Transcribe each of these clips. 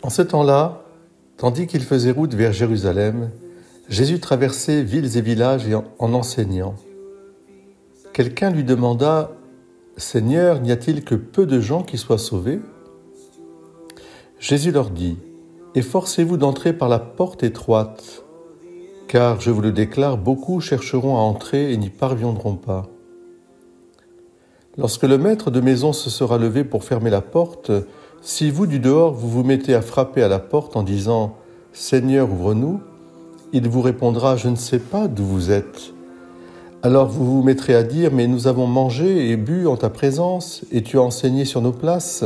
En ce temps-là, tandis qu'il faisait route vers Jérusalem, Jésus traversait villes et villages en enseignant. Quelqu'un lui demanda « Seigneur, n'y a-t-il que peu de gens qui soient sauvés ?» Jésus leur dit « Efforcez-vous d'entrer par la porte étroite, car, je vous le déclare, beaucoup chercheront à entrer et n'y parviendront pas. Lorsque le maître de maison se sera levé pour fermer la porte, si vous, du dehors, vous vous mettez à frapper à la porte en disant « Seigneur, ouvre-nous », il vous répondra « Je ne sais pas d'où vous êtes ». Alors vous vous mettrez à dire « Mais nous avons mangé et bu en ta présence, et tu as enseigné sur nos places ».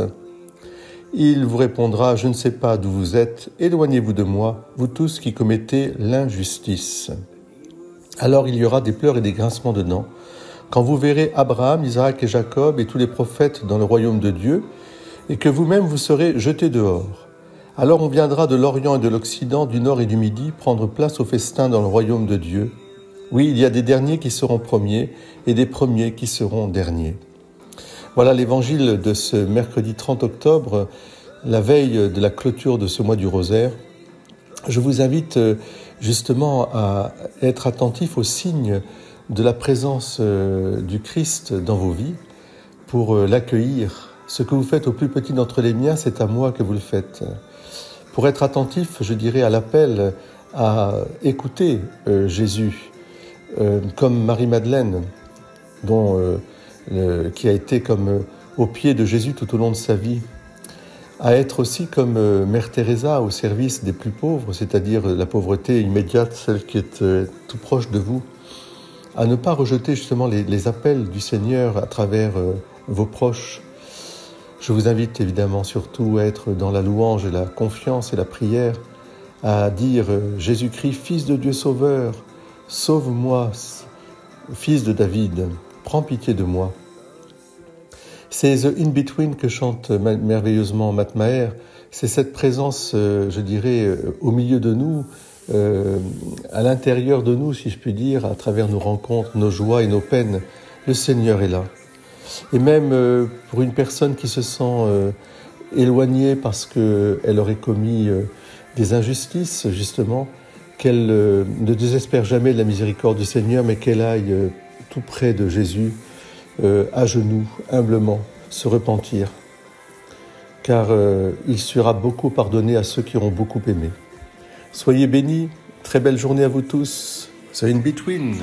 Il vous répondra « Je ne sais pas d'où vous êtes, éloignez-vous de moi, vous tous qui commettez l'injustice ». Alors il y aura des pleurs et des grincements de dents, quand vous verrez Abraham, Isaac et Jacob et tous les prophètes dans le royaume de Dieu, et que vous-même vous serez jetés dehors. Alors on viendra de l'Orient et de l'Occident, du Nord et du Midi, prendre place au festin dans le royaume de Dieu. Oui, il y a des derniers qui seront premiers, et des premiers qui seront derniers. Voilà l'évangile de ce mercredi 30 octobre, la veille de la clôture de ce mois du rosaire. Je vous invite justement à être attentif aux signes de la présence du Christ dans vos vies pour l'accueillir. Ce que vous faites au plus petit d'entre les miens, c'est à moi que vous le faites. Pour être attentif, je dirais, à l'appel à écouter Jésus, comme Marie-Madeleine, qui a été comme au pied de Jésus tout au long de sa vie, à être aussi comme Mère Teresa au service des plus pauvres, c'est-à-dire la pauvreté immédiate, celle qui est tout proche de vous, à ne pas rejeter justement les appels du Seigneur à travers vos proches. Je vous invite évidemment surtout à être dans la louange et la confiance et la prière, à dire « Jésus-Christ, Fils de Dieu Sauveur, sauve-moi, Fils de David, prends pitié de moi ». C'est The In-Between que chante merveilleusement Matt Maher. C'est cette présence, je dirais, au milieu de nous, à l'intérieur de nous, si je puis dire, à travers nos rencontres, nos joies et nos peines. Le Seigneur est là. Et même pour une personne qui se sent éloignée parce qu'elle aurait commis des injustices, justement, qu'elle ne désespère jamais de la miséricorde du Seigneur, mais qu'elle aille tout près de Jésus, à genoux, humblement, se repentir. Car il sera beaucoup pardonné à ceux qui auront beaucoup aimé. Soyez bénis, très belle journée à vous tous. The In-Between.